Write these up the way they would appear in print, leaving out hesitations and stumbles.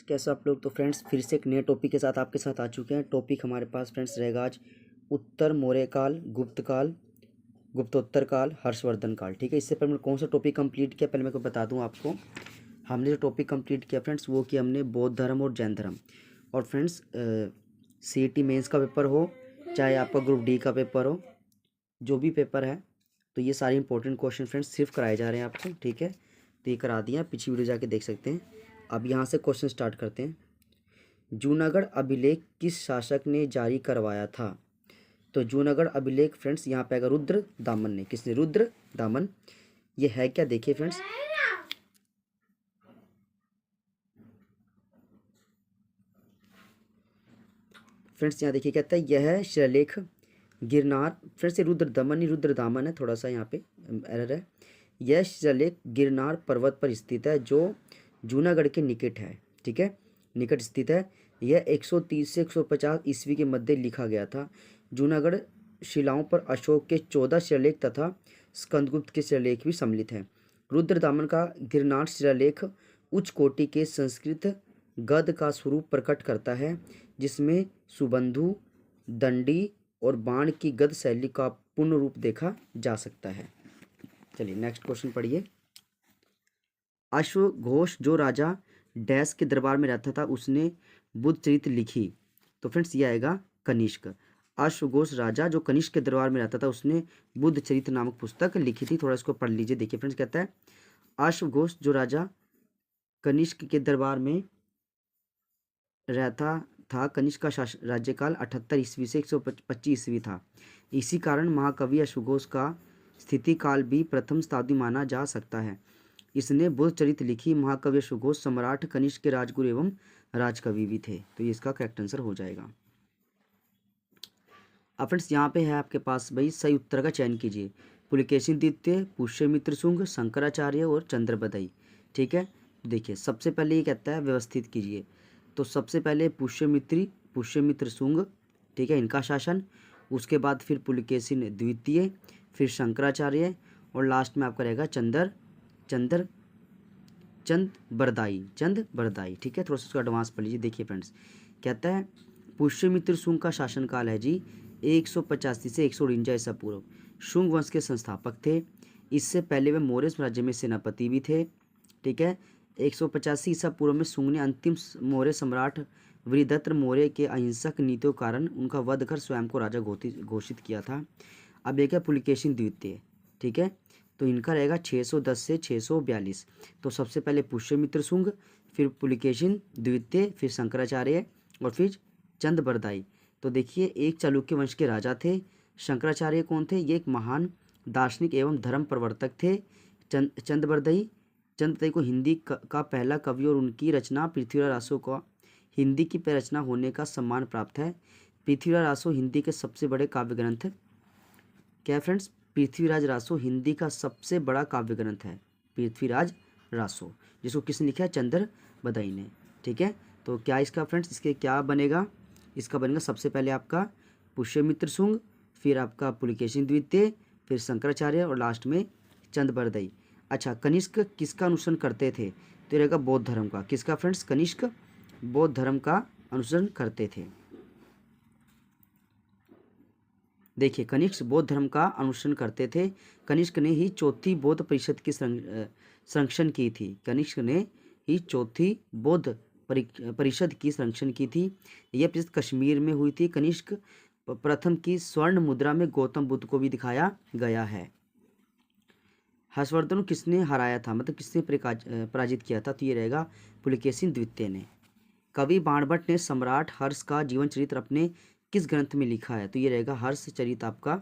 कैसे आप लोग। तो फ्रेंड्स फिर से एक नए टॉपिक के साथ आपके साथ आ चुके हैं। टॉपिक हमारे पास फ्रेंड्स रहेगा आज उत्तर मौर्य काल, गुप्त काल, गुप्तोत्तर काल, हर्षवर्धन काल। ठीक है, इससे पहले मैंने कौन सा टॉपिक कंप्लीट किया पहले मैं को बता दूं आपको। हमने जो टॉपिक कंप्लीट किया फ्रेंड्स वो किया हमने बौद्ध धर्म और जैन धर्म। और फ्रेंड्स CET मेंस का पेपर हो चाहे आपका ग्रुप डी का पेपर हो, जो भी पेपर है, तो ये सारे इंपॉर्टेंट क्वेश्चन फ्रेंड्स सिर्फ कराए जा रहे हैं आपको। ठीक है, तो ये करा दिया, पिछली वीडियो जाके देख सकते हैं। अब यहाँ से क्वेश्चन स्टार्ट करते हैं। जूनागढ़ अभिलेख किस शासक ने जारी करवाया था? तो जूनागढ़ अभिलेख फ्रेंड्स यहाँ पे आएगा रुद्र दामन ने। किसने? रुद्र दामन। ये है क्या, देखिए फ्रेंड्स। फ्रेंड्स यहाँ देखिए कहता है यह शिलालेख गिरनार, फ्रेंड्स ये रुद्र दमन नहीं रुद्र दामन है, थोड़ा सा यहाँ पे एरर है। यह शिलालेख गिरनार पर्वत पर स्थित है जो जूनागढ़ के निकट है। ठीक है, निकट स्थित है। यह 130 से 150 ईस्वी के मध्य लिखा गया था। जूनागढ़ शिलाओं पर अशोक के 14 शिलालेख तथा स्कंदगुप्त के शिलालेख भी सम्मिलित हैं। रुद्र दामन का गिरनार शिलालेख उच्च कोटि के संस्कृत गद्य का स्वरूप प्रकट करता है, जिसमें सुबंधु, दंडी और बाण की गद्य शैली का पूर्ण रूप देखा जा सकता है। चलिए नेक्स्ट क्वेश्चन पढ़िए। अश्वघोष जो राजा डैश के दरबार में रहता था उसने बुद्ध चरित्र लिखी। तो फ्रेंड्स ये आएगा कनिष्क। अश्वघोष राजा जो कनिष्क के दरबार में रहता था उसने बुद्ध चरित्र नामक पुस्तक लिखी थी। थोड़ा इसको पढ़ लीजिए। देखिए फ्रेंड्स कहता है अश्वघोष जो राजा कनिष्क के दरबार में रहता था, कनिष्क का राज्यकाल 78 ईस्वी से 125 ईस्वी था। इसी कारण महाकवि अश्वघोष का स्थिति काल भी प्रथम शताब्दी माना जा सकता है। इसने बुद्ध चरित्र लिखी। महाकवि अश्वघोष सम्राट कनिष्क के राजगुरु एवं राजकवि भी थे। तो ये इसका करेक्ट आंसर हो जाएगा। अब फ्रेंड्स यहाँ पे है आपके पास भाई सही उत्तर का चयन कीजिए। पुलकेशिन द्वितीय, पुष्यमित्र शुंग, शंकराचार्य और चंद्रबदई। ठीक है, देखिए सबसे पहले ये कहता है व्यवस्थित कीजिए। तो सबसे पहले पुष्यमित्र शुंग, ठीक है, इनका शासन। उसके बाद फिर पुलकेशिन द्वितीय, फिर शंकराचार्य और लास्ट में आपका रहेगा चंद बरदाई। ठीक है, थोड़ा सा उसका एडवांस पढ़ लीजिए। देखिए फ्रेंड्स कहता है पुष्यमित्र शुंग का शासनकाल है जी 185 से 149 ईसा पूर्व। शुंग वंश के संस्थापक थे। इससे पहले वे मौर्य राज्य में सेनापति भी थे। ठीक है, 185 ईसा पूर्व में शुंग ने अंतिम मौर्य सम्राट वीरभद्र मौर्य के अहिंसक नीतियों के कारण उनका वध कर स्वयं को राजा घोषित किया था। अब एक है पुलकेशिन द्वितीय। ठीक है, तो इनका रहेगा 610 से 642। तो सबसे पहले पुष्यमित्र शुंग, फिर पुलकेशिन द्वितीय, फिर शंकराचार्य और फिर चंद्रबरदाई। तो देखिए एक चालुक्य वंश के राजा थे। शंकराचार्य कौन थे? ये एक महान दार्शनिक एवं धर्म प्रवर्तक थे। चंद्रबरदाई को हिंदी का पहला कवि और उनकी रचना पृथ्वीराज रासो को हिंदी की रचना होने का सम्मान प्राप्त है। पृथ्वीराज रासो हिंदी के सबसे बड़े काव्य ग्रंथ क्या है फ्रेंड्स? पृथ्वीराज रासो हिंदी का सबसे बड़ा काव्य ग्रंथ है। पृथ्वीराज रासो, जिसको किसने लिखा है? चंद्रबदई ने। ठीक है, तो क्या इसका फ्रेंड्स इसके क्या बनेगा? इसका बनेगा सबसे पहले आपका पुष्यमित्र शुंग, फिर आपका पुलकेशिन द्वितीय, फिर शंकराचार्य और लास्ट में चंद्रबरदाई। अच्छा, कनिष्क किसका अनुसरण करते थे? तो रहेगा बौद्ध धर्म का। किसका फ्रेंड्स? कनिष्क बौद्ध धर्म का अनुसरण करते थे। देखिए कनिष्क बौद्ध धर्म का अनुसरण करते थे। कनिष्क ने ही चौथी बौद्ध परिषद की संरक्षण की थी। कनिष्क ने ही चौथी बौद्ध परिषद की संरक्षण की थी। यह परिषद कश्मीर में हुई थी। कनिष्क प्रथम की स्वर्ण मुद्रा में गौतम बुद्ध को भी दिखाया गया है। हर्षवर्धन को किसने हराया था, मतलब किसने पराजित किया था? तो ये रहेगा पुलकेशिन द्वितीय ने। कवि बाणभट्ट ने सम्राट हर्ष का जीवन चरित्र अपने किस ग्रंथ में लिखा है? तो ये रहेगा हर्ष चरित आपका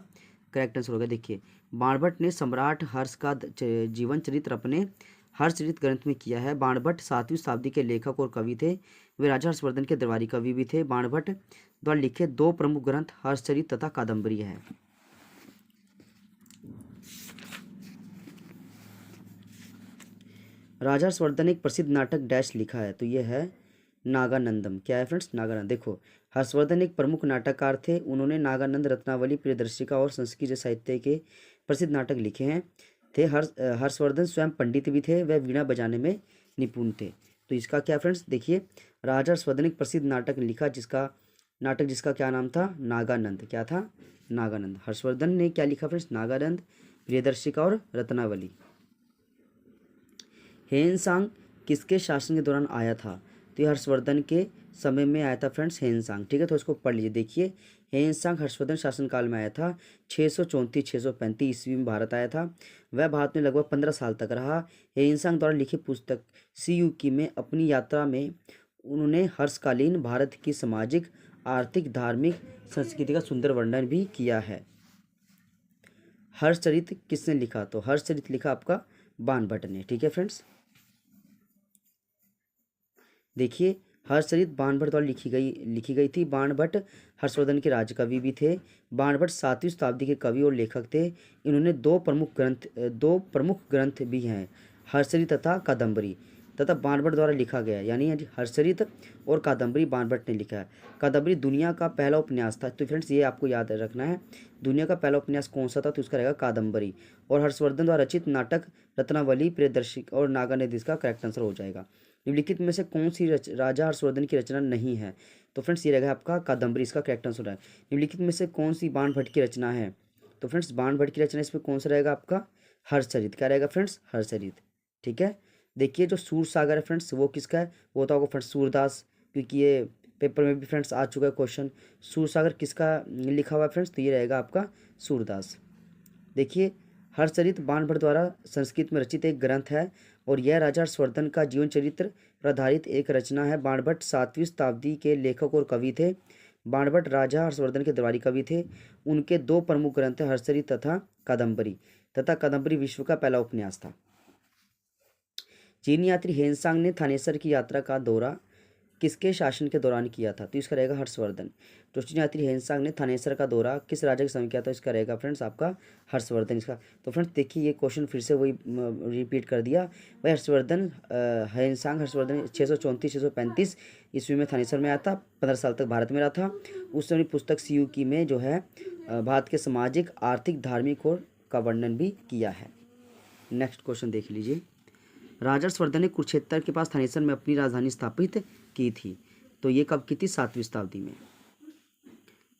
करेक्ट आंसर होगा। देखिए बाणभट्ट ने सम्राट हर्ष का जीवन चरित्र अपने हर्षचरित ग्रंथ में किया है। बाणभट्ट 7वीं शताब्दी के लेखक और कवि थे। वे राजा हर्षवर्धन के दरबारी कवि भी थे। बाणभट्ट द्वारा लिखे 2 प्रमुख ग्रंथ हर्षचरित तथा कादम्बरी है। राजा हर्षवर्धन ने एक प्रसिद्ध नाटक डैश लिखा है। तो ये है नागानंदम। क्या है फ्रेंड्स? नागानंद। देखो हर्षवर्धन एक प्रमुख नाटककार थे। उन्होंने नागानंद, रत्नावली, प्रियदर्शिका और संस्कृत साहित्य के प्रसिद्ध नाटक लिखे हैं। हर्षवर्धन स्वयं पंडित भी थे। वह वीणा बजाने में निपुण थे। तो इसका क्या फ्रेंड्स देखिए, राजा हर्षवर्धन एक प्रसिद्ध नाटक लिखा, जिसका क्या नाम था, नागानंद। क्या था, नागानंद। हर्षवर्धन ने क्या लिखा फ्रेंड्स, नागानंद, प्रियदर्शिका और रत्नावली। हेनसांग किसके शासन के दौरान आया था, तो ये हर्षवर्धन के समय में आया था फ्रेंड्स हेनसांग। ठीक है, तो इसको पढ़ लीजिए। देखिए हेनसांग हर्षवर्धन शासनकाल में आया था, 634-635 ईस्वी में भारत आया था। वह भारत में लगभग 15 साल तक रहा। हेनसांग द्वारा लिखित पुस्तक सीयूकी में अपनी यात्रा में उन्होंने हर्षकालीन भारत की सामाजिक, आर्थिक, धार्मिक संस्कृति का सुंदर वर्णन भी किया है। हर्षचरित किसने लिखा, तो हर्षचरित लिखा आपका बाणभट्ट ने। ठीक है फ्रेंड्स, देखिए हर्षचरित बाणभट्ट द्वारा लिखी गई थी। बाणभट्ट हर्षवर्धन के राजकवि भी थे। बाणभट्ट 7वीं शताब्दी के कवि और लेखक थे। इन्होंने दो प्रमुख ग्रंथ भी हैं, हर्षचरित तथा कादम्बरी, तथा बाणभट्ट द्वारा लिखा गया है। यानी हर्षचरित और कादम्बरी बाणभट्ट ने लिखा है। कादम्बरी दुनिया का पहला उपन्यास था। तो फ्रेंड्स ये आपको याद रखना है, दुनिया का पहला उपन्यास कौन सा था, तो उसका रहेगा कादम्बरी। और हर्षवर्धन द्वारा रचित नाटक रत्नावली, प्रियदर्शिका और नागानंद इसका करेक्ट आंसर हो जाएगा। निम्नलिखित में से कौन सी राजा हर्षवर्धन की रचना नहीं है, तो फ्रेंड्स ये रहेगा आपका कादम्बरी, इसका करेक्ट आंसर है। निम्नलिखित में से कौन सी बाणभट्ट की रचना है, तो फ्रेंड्स बाणभट्ट की रचना इसमें कौन सा रहेगा आपका, हर्षचरित। क्या रहेगा फ्रेंड्स, हर्षचरित। ठीक है, देखिए जो सूर सागर है फ्रेंड्स वो किसका है, वो तो आपको फ्रेंड्स सूरदास, क्योंकि ये पेपर में भी फ्रेंड्स आ चुका है क्वेश्चन, सूर सागर किसका लिखा हुआ है फ्रेंड्स, तो ये रहेगा आपका सूरदास। देखिए हर्षचरित बाणभट्ट द्वारा संस्कृत में रचित एक ग्रंथ है और यह राजा हर्षवर्धन का जीवन चरित्र पर आधारित एक रचना है। बाणभट्ट 7वीं शताब्दी के लेखक और कवि थे। बाणभट्ट राजा हर्षवर्धन के दरबारी कवि थे। उनके दो प्रमुख ग्रंथ हैं, हर्षचरित तथा कादम्बरी, तथा कादम्बरी विश्व का पहला उपन्यास था। चीनी यात्री हेनसांग ने थानेसर की यात्रा का दौरा किसके शासन के दौरान किया था, तो इसका रहेगा हर्षवर्धन। तो चीनी यात्री हेनसांग ने थानेसर का दौरा किस राजा के समय किया था, इसका रहेगा फ्रेंड्स आपका हर्षवर्धन इसका। तो फ्रेंड्स देखिए ये क्वेश्चन फिर से वही रिपीट कर दिया, वही हर्षवर्धन हेनसांग हर्षवर्धन 634-635 ईस्वी में थानेसर में आया था, 15 साल तक भारत में रहा था। उस समय पुस्तक सीयूकी में जो है भारत के सामाजिक, आर्थिक, धार्मिक और का वर्णन भी किया है। नेक्स्ट क्वेश्चन देख लीजिए। राजा हर्षवर्धन ने कुरुक्षेत्र के पास थानेसर में अपनी राजधानी स्थापित की थी, तो ये कब की थी, 7वीं शताब्दी में।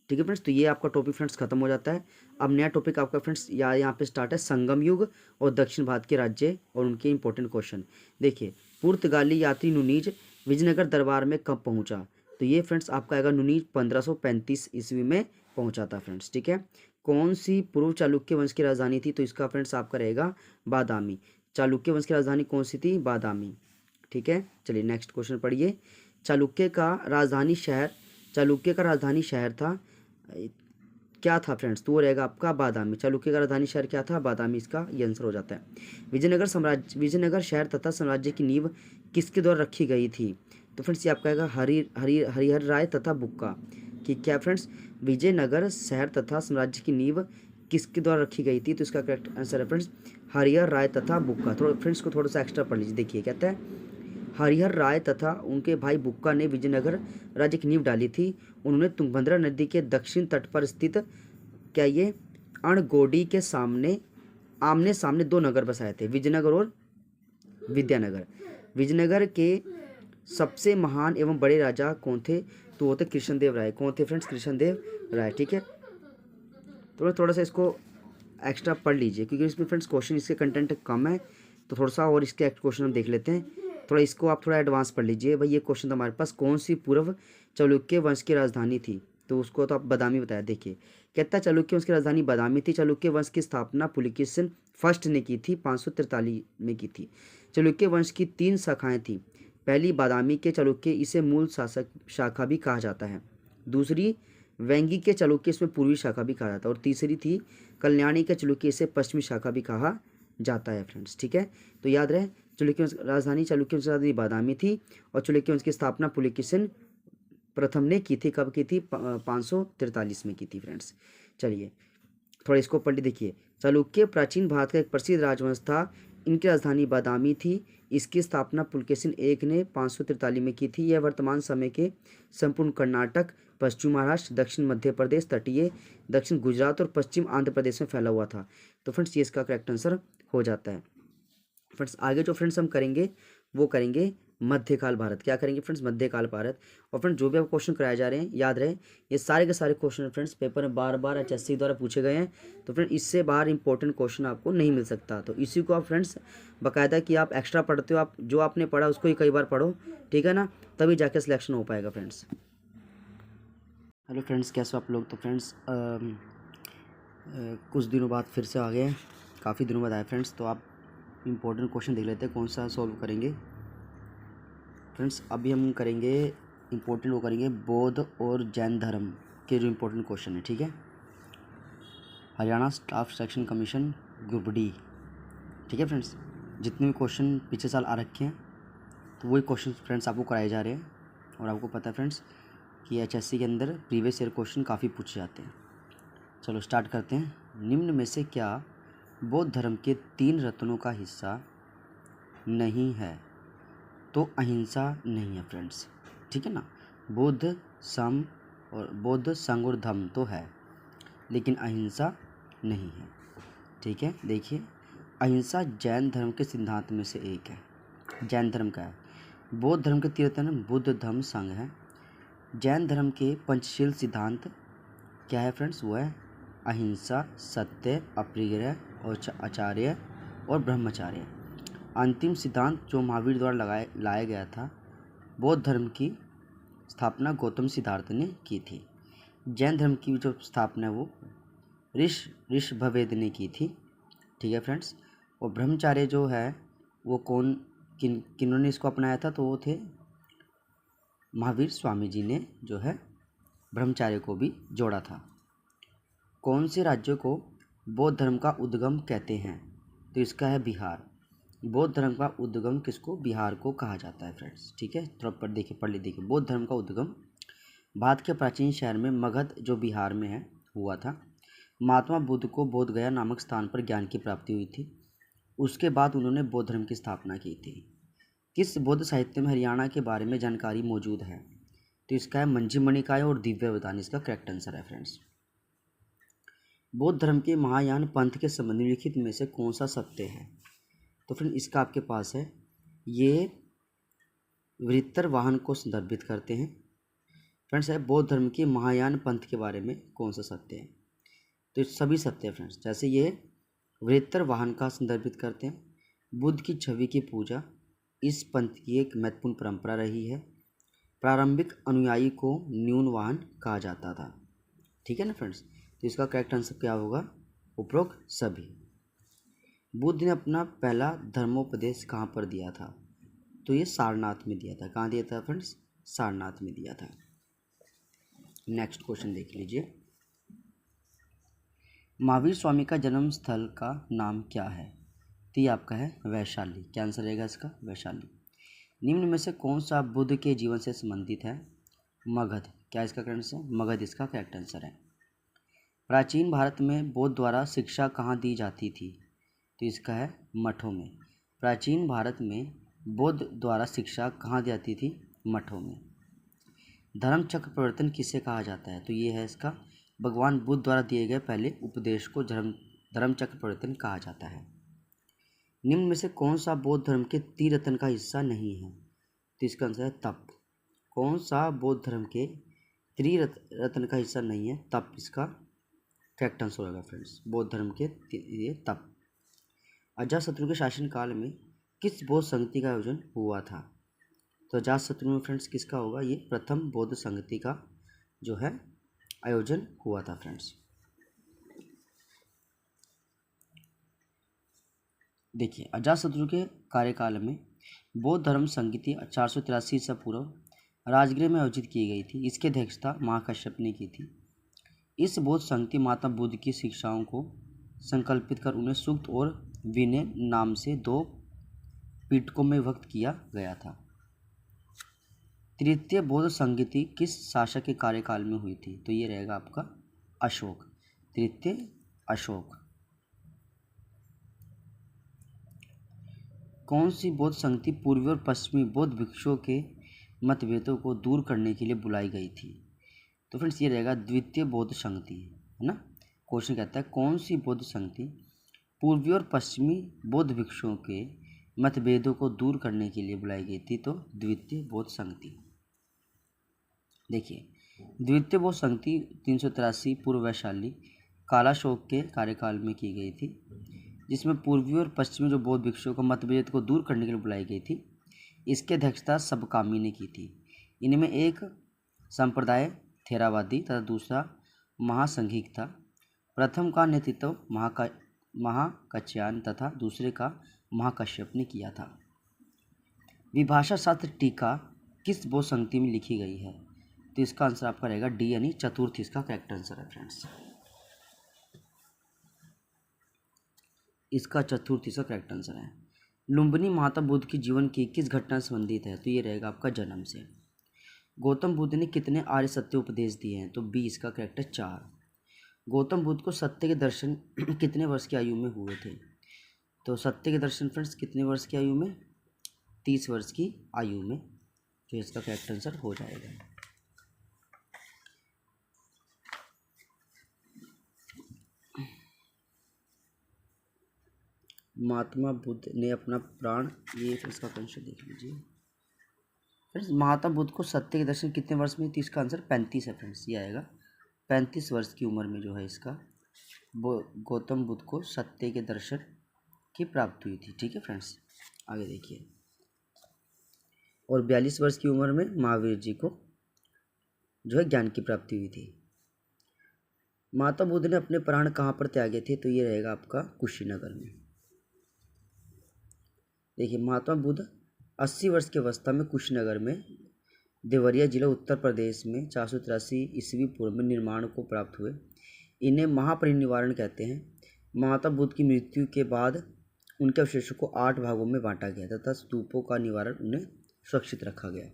ठीक है फ्रेंड्स, तो ये आपका टॉपिक फ्रेंड्स खत्म हो जाता है। अब नया टॉपिक आपका फ्रेंड्स यहाँ पे स्टार्ट है, संगम युग और दक्षिण भारत के राज्य और उनके इंपॉर्टेंट क्वेश्चन। देखिए पुर्तगाली यात्री नुनीज विजयनगर दरबार में कब पहुंचा, तो ये फ्रेंड्स आपका आएगा नुनीज 1535 ईस्वी में पहुंचा था फ्रेंड्स। ठीक है, कौन सी पूर्व चालुक्य वंश की राजधानी थी, तो इसका फ्रेंड्स आपका रहेगा बादामी। चालुक्य वंश की राजधानी कौन सी थी, बादामी। ठीक है, चलिए नेक्स्ट क्वेश्चन पढ़िए। चालुक्य का राजधानी शहर था क्या था फ्रेंड्स, तो वो रहेगा आपका बादामी। चालुक्य का राजधानी शहर क्या था, बादामी, इसका ये आंसर हो जाता है। विजयनगर शहर तथा साम्राज्य की नींव किसके द्वारा रखी गई थी, तो फ्रेंड्स ये आपका आएगा हरिहर राय तथा बुक्का। कि क्या फ्रेंड्स, विजयनगर शहर तथा साम्राज्य की नींव किसके द्वारा रखी गई थी, तो इसका करेक्ट आंसर है फ्रेंड्स हरिहर राय तथा बुक्का। थोड़ा फ्रेंड्स को थोड़ा सा एक्स्ट्रा पढ़ लीजिए। देखिए कहता है हरिहर राय तथा उनके भाई बुक्का ने विजयनगर राज्य की नींव डाली थी। उन्होंने तुंगभद्रा नदी के दक्षिण तट पर स्थित क्या ये अणगोडी के आमने सामने दो नगर बसाए थे, विजयनगर और विद्यानगर। विजयनगर के सबसे महान एवं बड़े राजा कौन थे, तो वो थे कृष्णदेव राय। कौन थे फ्रेंड्स, कृष्णदेव राय। ठीक है, थोड़ा सा इसको एक्स्ट्रा पढ़ लीजिए क्योंकि इसमें फ्रेंड्स क्वेश्चन इसके कंटेंट कम है, तो थोड़ा सा और इसके क्वेश्चन हम देख लेते हैं। थोड़ा इसको आप थोड़ा एडवांस पढ़ लीजिए। भाई ये क्वेश्चन तो हमारे पास, कौन सी पूर्व चालुक्य वंश की राजधानी थी, तो उसको तो आप बादामी बताया। देखिए कहता है चालुक्य वंश की राजधानी बादामी थी। चालुक्य वंश की स्थापना पुलकेशिन फर्स्ट ने की थी, 543 में की थी। चालुक्य वंश की 3 शाखाएं थी। पहली बादामी के चालुक्य, इसे मूल शाखा भी कहा जाता है। दूसरी वेंगी के चालुक्य, इसमें पूर्वी शाखा भी कहा जाता है। और तीसरी थी कल्याणी के चालुक्य, इसे पश्चिमी शाखा भी कहा जाता है फ्रेंड्स। ठीक है, तो याद रहे चालुक्य राजधानी चालुक्य वंश की राजधानी बादामी थी और चालुक्य वंश की स्थापना पुलकेशिन प्रथम ने की थी। कब की थी, 543 में की थी फ्रेंड्स। चलिए थोड़ा इसको पढ़ देखिए। चालुक्य प्राचीन भारत का एक प्रसिद्ध राजवंश था। इनकी राजधानी बादामी थी। इसकी स्थापना पुलकेशिन एक ने 543 में की थी। यह वर्तमान समय के संपूर्ण कर्नाटक, पश्चिम महाराष्ट्र, दक्षिण मध्य प्रदेश, तटीय दक्षिण गुजरात और पश्चिम आंध्र प्रदेश में फैला हुआ था। तो फ्रेंड्स ये इसका करेक्ट आंसर हो जाता है। फ्रेंड्स आगे जो फ्रेंड्स हम करेंगे वो करेंगे मध्यकाल भारत। क्या करेंगे फ्रेंड्स? मध्यकाल भारत। और फ्रेंड्स जो भी आपको क्वेश्चन कराए जा रहे हैं याद रहे, ये सारे के सारे क्वेश्चन फ्रेंड्स पेपर में बार बार HSC द्वारा पूछे गए हैं। तो फ्रेंड इससे बाहर इंपॉर्टेंट क्वेश्चन आपको नहीं मिल सकता। तो इसी को आप फ्रेंड्स बाकायदा कि आप एक्स्ट्रा पढ़ते हो, आप जो आपने पढ़ा उसको ही कई बार पढ़ो, ठीक है ना, तभी जाके सिलेक्शन हो पाएगा फ्रेंड्स। हेलो फ्रेंड्स, कैसे हो आप लोग? तो फ्रेंड्स कुछ दिनों बाद फिर से आ गए हैं, काफ़ी दिनों बाद आए फ्रेंड्स। तो आप इम्पोर्टेंट क्वेश्चन देख लेते हैं कौन सा सॉल्व करेंगे फ्रेंड्स। अभी हम करेंगे इम्पोर्टेंट, वो करेंगे बौद्ध और जैन धर्म के जो इम्पोर्टेंट क्वेश्चन है, ठीक है। Haryana staff selection commission group D, ठीक है फ्रेंड्स। जितने भी क्वेश्चन पिछले साल आ रखे हैं तो वही क्वेश्चन फ्रेंड्स आपको कराए जा रहे हैं। और आपको पता है फ्रेंड्स कि HSC के अंदर प्रीवियस ईयर क्वेश्चन काफ़ी पूछे जाते हैं। चलो स्टार्ट करते हैं। निम्न में से क्या बौद्ध धर्म के 3 रत्नों का हिस्सा नहीं है? तो अहिंसा नहीं है फ्रेंड्स, ठीक है ना। बुद्ध संघ और धम्म तो है, लेकिन अहिंसा नहीं है, ठीक है। देखिए, अहिंसा जैन धर्म के सिद्धांत में से एक है। जैन धर्म का है। बौद्ध धर्म के 3 रत्न बुद्ध धम्म संघ है। जैन धर्म के पंचशील सिद्धांत क्या है फ्रेंड्स? वो है अहिंसा, सत्य, अपरिग्रह और आचार्य और ब्रह्मचार्य। अंतिम सिद्धांत जो महावीर द्वारा लाया गया था, बौद्ध धर्म की स्थापना गौतम सिद्धार्थ ने की थी। जैन धर्म की जो स्थापना है वो ऋषभवेद ने की थी, ठीक है फ्रेंड्स। और ब्रह्मचार्य जो है वो किन्होंने इसको अपनाया था? तो वो थे महावीर स्वामी जी ने जो है ब्रह्मचार्य को भी जोड़ा था। कौन से राज्य को बौद्ध धर्म का उद्गम कहते हैं? तो इसका है बिहार। बौद्ध धर्म का उद्गम किसको? बिहार को कहा जाता है फ्रेंड्स, ठीक है। थोड़ा पढ़ लीजिए। बौद्ध धर्म का उद्गम भारत के प्राचीन शहर में मगध जो बिहार में है हुआ था। महात्मा बुद्ध को बोध गया नामक स्थान पर ज्ञान की प्राप्ति हुई थी। उसके बाद उन्होंने बौद्ध धर्म की स्थापना की थी। किस बौद्ध साहित्य में हरियाणा के बारे में जानकारी मौजूद है? तो इसका है मंजीर मणिकाय और दिव्य अवदान, इसका करेक्ट आंसर है फ्रेंड्स। बौद्ध धर्म के महायान पंथ के संबंध में लिखित में से कौन सा सत्य है? तो फ्रेंड इसका आपके पास है, ये वृत्तर वाहन को संदर्भित करते हैं फ्रेंड्स। है बौद्ध धर्म के महायान पंथ के बारे में कौन सा सत्य है? तो सभी सत्य है फ्रेंड्स। जैसे ये वृत्तर वाहन का संदर्भित करते हैं, बुद्ध की छवि की पूजा इस पंथ की एक महत्वपूर्ण परंपरा रही है। प्रारंभिक अनुयायी को न्यून वाहन कहा जाता था, ठीक है ना फ्रेंड्स। तो इसका करेक्ट आंसर क्या होगा? उपरोक्त सभी। बुद्ध ने अपना पहला धर्मोपदेश कहाँ पर दिया था? तो ये सारनाथ में दिया था। कहाँ दिया था फ्रेंड्स? सारनाथ में दिया था। नेक्स्ट क्वेश्चन देख लीजिए। महावीर स्वामी का जन्म स्थल का नाम क्या है? तो ये आपका है वैशाली। क्या आंसर रहेगा इसका? वैशाली। निम्न में से कौन सा बुद्ध के जीवन से संबंधित है? मगध। क्या इसका करेक्ट आंसर? मगध इसका करेक्ट आंसर है। प्राचीन भारत में बौद्ध द्वारा शिक्षा कहाँ दी जाती थी? तो इसका है मठों में। प्राचीन भारत में बौद्ध द्वारा शिक्षा कहाँ दी जाती थी? मठों में। धर्म चक्र प्रवर्तन किसे कहा जाता है? तो ये है इसका, भगवान बुद्ध द्वारा दिए गए पहले उपदेश को धर्म चक्र प्रवर्तन कहा जाता है। निम्न में से कौन सा बौद्ध धर्म के त्रिरत्न का हिस्सा नहीं है? तो इसका आंसर है तप। कौन सा बौद्ध धर्म के त्रिरत्न का हिस्सा नहीं है? तप इसका करेक्ट आंसर होगा फ्रेंड्स। बौद्ध धर्म के ये तप। अजातशत्रु के शासनकाल में किस बौद्ध संगति का आयोजन हुआ था? तो अजातशत्रु में फ्रेंड्स किसका होगा? ये प्रथम बौद्ध संगति का जो है आयोजन हुआ था फ्रेंड्स। देखिए, अजातशत्रु के कार्यकाल में बौद्ध धर्म संगति 483 ईसा पूर्व राजगृह में आयोजित की गई थी। इसकी अध्यक्षता महाकश्यप ने की थी। इस बौद्ध संगति महात्मा बुद्ध की शिक्षाओं को संकल्पित कर उन्हें सूक्त और विनय नाम से 2 पिटकों में विभक्त किया गया था। तृतीय बौद्ध संगति किस शासक के कार्यकाल में हुई थी? तो ये रहेगा आपका अशोक। तृतीय अशोक। कौन सी बौद्ध संगति पूर्वी और पश्चिमी बौद्ध भिक्षुओं के मतभेदों को दूर करने के लिए बुलाई गई थी? तो फ्रेंड्स ये रहेगा द्वितीय बौद्ध संगति, है ना। क्वेश्चन कहता है कौन सी बौद्ध संगति पूर्वी और पश्चिमी बौद्ध भिक्षुओं के मतभेदों को दूर करने के लिए बुलाई गई थी? तो द्वितीय बौद्ध संगति। देखिए, द्वितीय बौद्ध संगति 383 पूर्व वैशाली कालाशोक के कार्यकाल में की गई थी, जिसमें पूर्वी और पश्चिमी जो बौद्ध भिक्षुओं का मतभेद को दूर करने के लिए बुलाई गई थी। इसकी अध्यक्षता सबकामी ने की थी। इनमें एक संप्रदाय थेरावादी तथा दूसरा महासंघिक था। प्रथम का नेतृत्व महाकच्यान तथा दूसरे का महाकश्यप ने किया था। विभाषा शास्त्र टीका किस बौद्ध संगति में लिखी गई है? तो इसका आंसर आपका रहेगा डी यानी चतुर्थ इसका करेक्ट आंसर है फ्रेंड्स। इसका चतुर्थ इसका करेक्ट आंसर है। लुम्बिनी महात्मा बुद्ध की जीवन की किस घटना से संबंधित है? तो ये रहेगा आपका जन्म से। गौतम बुद्ध ने कितने आर्य सत्य उपदेश दिए हैं? तो बी इसका करेक्ट है 4। गौतम बुद्ध को सत्य के दर्शन कितने वर्ष की आयु में हुए थे? तो सत्य के दर्शन फ्रेंड्स कितने वर्ष की आयु में? 30 वर्ष की आयु में, जो इसका करेक्ट आंसर हो जाएगा। महात्मा बुद्ध ने अपना प्राण, ये इसका क्वेश्चन देख लीजिए फ्रेंड्स। महात्मा बुद्ध को सत्य के दर्शन कितने वर्ष में? तो इसका आंसर 35 है फ्रेंड्स। ये आएगा 35 वर्ष की उम्र में जो है इसका गौतम बुद्ध को सत्य के दर्शन की प्राप्ति हुई थी। ठीक है फ्रेंड्स, आगे देखिए। और 42 वर्ष की उम्र में महावीर जी को जो है ज्ञान की प्राप्ति हुई थी। महात्मा बुद्ध ने अपने प्राण कहाँ पर त्यागे थे? तो ये रहेगा आपका कुशीनगर में। देखिए, महात्मा बुद्ध 80 वर्ष की अवस्था में कुशीनगर में देवरिया जिला उत्तर प्रदेश में 483 ईस्वी पूर्व में निर्माण को प्राप्त हुए। इन्हें महापरिनिर्वाण कहते हैं। महात्मा बुद्ध की मृत्यु के बाद उनके अवशेषों को 8 भागों में बांटा गया तथा स्तूपों का निवारण उन्हें सुरक्षित रखा गया।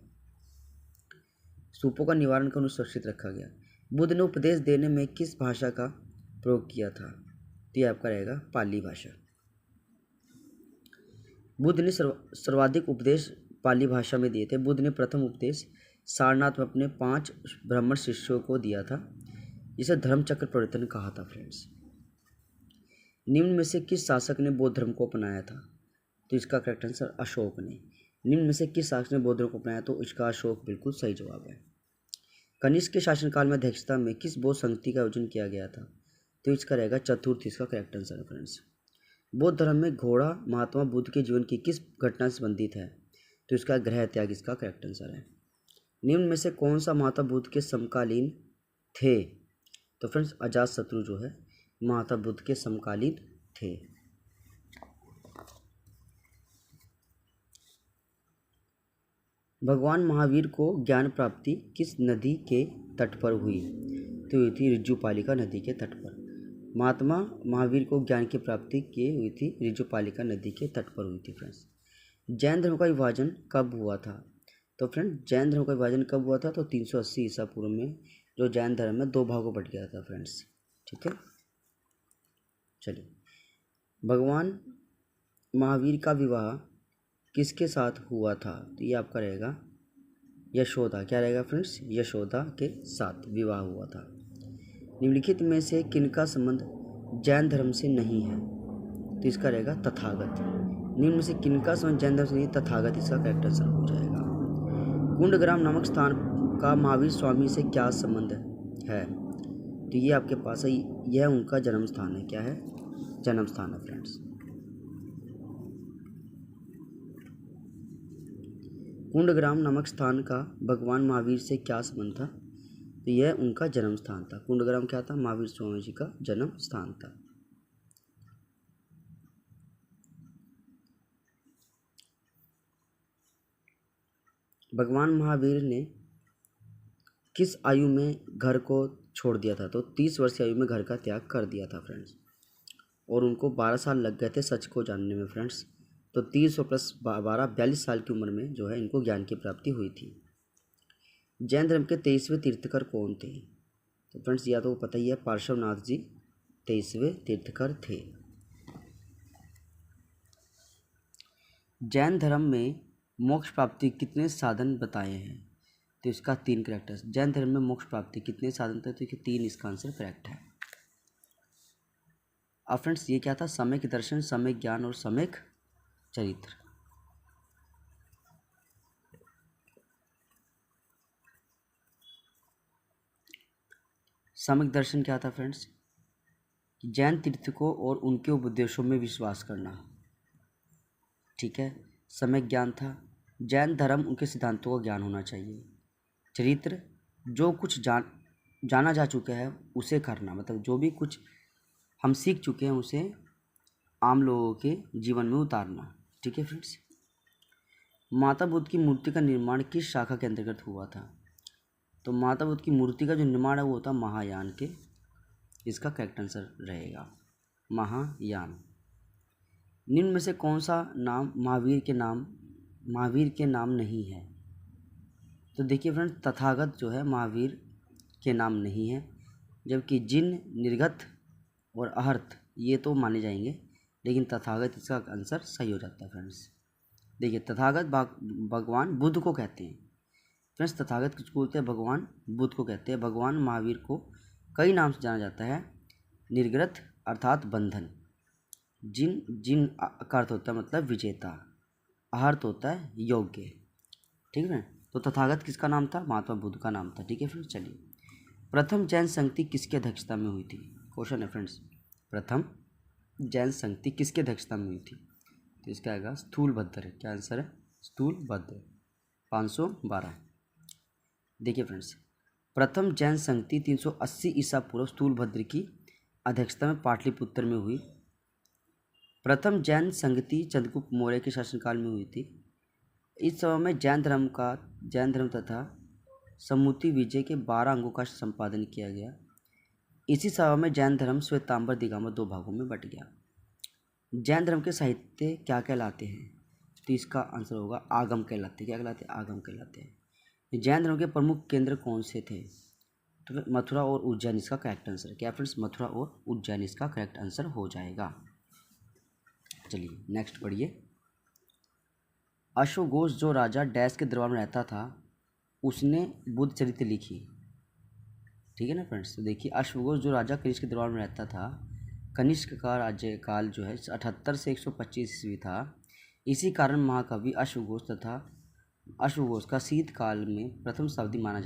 स्तूपों का निवारण कर उन्हें सुरक्षित रखा गया। बुद्ध ने उपदेश देने में किस भाषा का प्रयोग किया था? तो यह आपका रहेगा पाली भाषा। बुद्ध ने सर्वाधिक उपदेश पाली भाषा में दिए थे। बुद्ध ने प्रथम उपदेश सारनाथ में अपने 5 ब्राह्मण शिष्यों को दिया था। इसे धर्मचक्र परिवर्तन कहा था फ्रेंड्स। निम्न में से किस शासक ने बौद्ध धर्म को अपनाया था? तो इसका करेक्ट आंसर अशोक ने। निम्न में से किस शासक ने बौद्ध धर्म को अपनाया? तो इसका अशोक बिल्कुल सही जवाब है। कनिष्क के शासनकाल में अध्यक्षता में किस बौद्ध संगति का आयोजन किया गया था? तो इसका रहेगा चतुर्थ इसका करेक्ट आंसर है फ्रेंड्स। बौद्ध धर्म में घोड़ा महात्मा बुद्ध के जीवन की किस घटना से संबंधित है? तो इसका गृह त्याग इसका करेक्ट आंसर है। निम्न में से कौन सा महात्मा बुद्ध के समकालीन थे? तो फ्रेंड्स अजातशत्रु जो है महात्मा बुद्ध के समकालीन थे। भगवान महावीर को ज्ञान प्राप्ति किस नदी के तट पर हुई? तो हुई थी ऋजुपालिका नदी के तट पर। महात्मा महावीर को ज्ञान की प्राप्ति की हुई थी ऋजुपालिका नदी के तट पर हुई थी फ्रेंड्स। जैन धर्म का विभाजन कब हुआ था? तो फ्रेंड जैन धर्म का विभाजन कब हुआ था? तो 380 ईसा पूर्व में जो जैन धर्म है 2 भागों बट गया था फ्रेंड्स। ठीक है, चलिए। भगवान महावीर का विवाह किसके साथ हुआ था? तो ये आपका रहेगा यशोदा। क्या रहेगा फ्रेंड्स? यशोदा के साथ विवाह हुआ था। निम्नलिखित में से किनका संबंध जैन धर्म से नहीं है? तो इसका रहेगा तथागत। निम्न में से किनका संबंध जैन धर्म से नहीं? तथागत इसका करेक्ट आंसर हो जाएगा। कुंडग्राम नामक स्थान का महावीर स्वामी से क्या संबंध है? तो ये आपके पास है, यह उनका जन्म स्थान है। क्या है? जन्म स्थान है फ्रेंड्स। कुंडग्राम नामक स्थान का भगवान महावीर से क्या संबंध था? तो यह उनका जन्म स्थान था। कुंडग्राम क्या था? महावीर स्वामी जी का जन्म स्थान था। भगवान महावीर ने किस आयु में घर को छोड़ दिया था? तो 30 वर्ष की आयु में घर का त्याग कर दिया था फ्रेंड्स। और उनको 12 साल लग गए थे सच को जानने में फ्रेंड्स। तो 30 प्लस 12 42 साल की उम्र में जो है इनको ज्ञान की प्राप्ति हुई थी। जैन धर्म के 23वें तीर्थकर कौन थे? तो फ्रेंड्स या तो पता ही है, पार्श्वनाथ जी 23वें तीर्थकर थे। जैन धर्म में मोक्ष प्राप्ति कितने साधन बताए हैं? तो इसका 3 करेक्ट है। जैन धर्म में मोक्ष प्राप्ति कितने साधन थे? तो 3 इसका आंसर करेक्ट है। अब फ्रेंड्स ये क्या था? सम्यक दर्शन, सम्यक ज्ञान और सम्यक चरित्र। सम्यक दर्शन क्या था फ्रेंड्स? जैन तीर्थकों और उनके उपदेशों में विश्वास करना। ठीक है। सम्यक ज्ञान था, जैन धर्म उनके सिद्धांतों का ज्ञान होना चाहिए। चरित्र, जो कुछ जाना जा चुका है उसे करना, मतलब जो भी कुछ हम सीख चुके हैं उसे आम लोगों के जीवन में उतारना। ठीक है फ्रेंड्स। माता बुद्ध की मूर्ति का निर्माण किस शाखा के अंतर्गत हुआ था? तो माता बुद्ध की मूर्ति का जो निर्माण है वो होता महायान के। इसका करेक्ट आंसर रहेगा महायान। निम्न में से कौन सा नाम महावीर के नाम नहीं है? तो देखिए फ्रेंड्स, तथागत जो है महावीर के नाम नहीं है, जबकि जिन, निर्गत और अहर्त ये तो माने जाएंगे, लेकिन तथागत इसका आंसर सही हो जाता है फ्रेंड्स। देखिए, तथागत भगवान बुद्ध को कहते हैं फ्रेंड्स। तथागत किसको बोलते हैं? भगवान बुद्ध को कहते हैं। भगवान महावीर को कई नाम से जाना जाता है। निर्गत अर्थात बंधन, जिन का अर्थ होता है मतलब विजेता, अहर्त होता है योग्य। ठीक है। तो तथागत किसका नाम था? महात्मा बुद्ध का नाम था। ठीक है फ्रेंड्स। चलिए, प्रथम जैन संगति किसकी अध्यक्षता में हुई थी? क्वेश्चन है फ्रेंड्स, प्रथम जैन संगति किसकी अध्यक्षता में हुई थी? तो इसका आएगा स्थूलभद्र। क्या आंसर है? स्थूलभद्र 512। देखिए फ्रेंड्स, प्रथम जैन संगति 380 ईसा पूर्व स्थूलभद्र की अध्यक्षता में पाटलिपुत्र में हुई। प्रथम जैन संगति चंद्रगुप्त मौर्य के शासनकाल में हुई थी। इस समय में जैन धर्म तथा सम्मुति विजय के 12 अंगों का संपादन किया गया। इसी समय में जैन धर्म श्वेतांबर दिगंबर 2 भागों में बट गया। जैन धर्म के साहित्य क्या कहलाते हैं? तो इसका आंसर होगा आगम कहलाते हैं। क्या कहलाते हैं? आगम कहलाते हैं। जैन धर्म के प्रमुख केंद्र कौन से थे? तो मथुरा और उज्जैन इसका करेक्ट आंसर है। क्या फ्रेंड्स? मथुरा और उज्जैन इसका करेक्ट आंसर हो जाएगा। चलिए नेक्स्ट पढ़िए। अश्वघोष जो राजा डैश के दरबार में रहता था उसने बुद्ध चरित्र लिखी। ठीक है ना फ्रेंड्स। तो देखिए, अश्वघोष जो राजा कनिष्क के दरबार में रहता था, कनिष्क का राज्यकाल जो है 78 से 125 ईस्वी था। इसी कारण महाकवि अश्वघोष का शीतकाल में प्रथम शताब्दी माना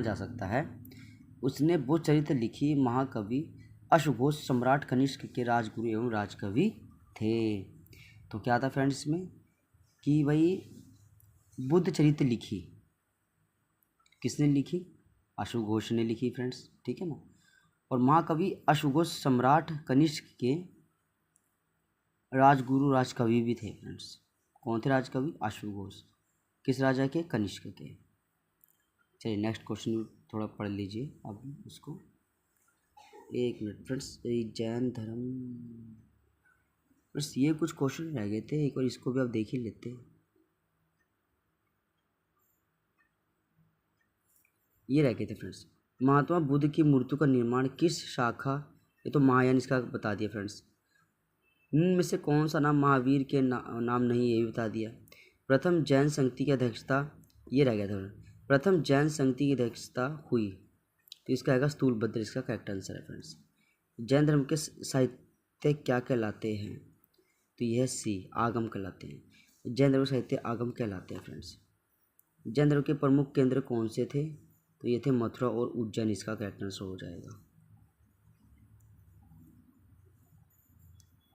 जा सकता है। उसने बुद्ध चरित्र लिखी। महाकवि अश्वघोष सम्राट कनिष्क के राजगुरु एवं राजकवि थे। तो क्या था फ्रेंड्स इसमें कि भाई बुद्ध चरित्र लिखी, किसने लिखी? अश्वघोष ने लिखी फ्रेंड्स। ठीक है ना। और महाकवि अश्वघोष सम्राट कनिष्क के राजगुरु राजकवि भी थे फ्रेंड्स। कौन थे राजकवि? अश्वघोष। किस राजा के? कनिष्क के। चलिए नेक्स्ट क्वेश्चन थोड़ा पढ़ लीजिए अब उसको। एक मिनट फ्रेंड्स, जैन धर्म बस ये कुछ क्वेश्चन रह गए थे, एक बार इसको भी आप देख ही लेते। ये रह गए थे फ्रेंड्स। महात्मा बुद्ध की मूर्ति का निर्माण किस शाखा, ये तो महायान इसका बता दिया फ्रेंड्स। इनमें से कौन सा नाम महावीर के नाम नहीं, ये भी बता दिया। प्रथम जैन संगति की अध्यक्षता, ये रह गया था। प्रथम जैन संगति की अध्यक्षता हुई, तो इसका आएगा स्थूलभद्र इसका करेक्ट आंसर है फ्रेंड्स। जैन धर्म के साहित्य क्या कहलाते हैं? तो यह सी आगम कहलाते हैं। जैन धर्म साहित्य आगम कहलाते हैं फ्रेंड्स। जैन धर्म के प्रमुख केंद्र कौन से थे? तो ये थे मथुरा और उज्जैन इसका करेक्ट आंसर हो जाएगा।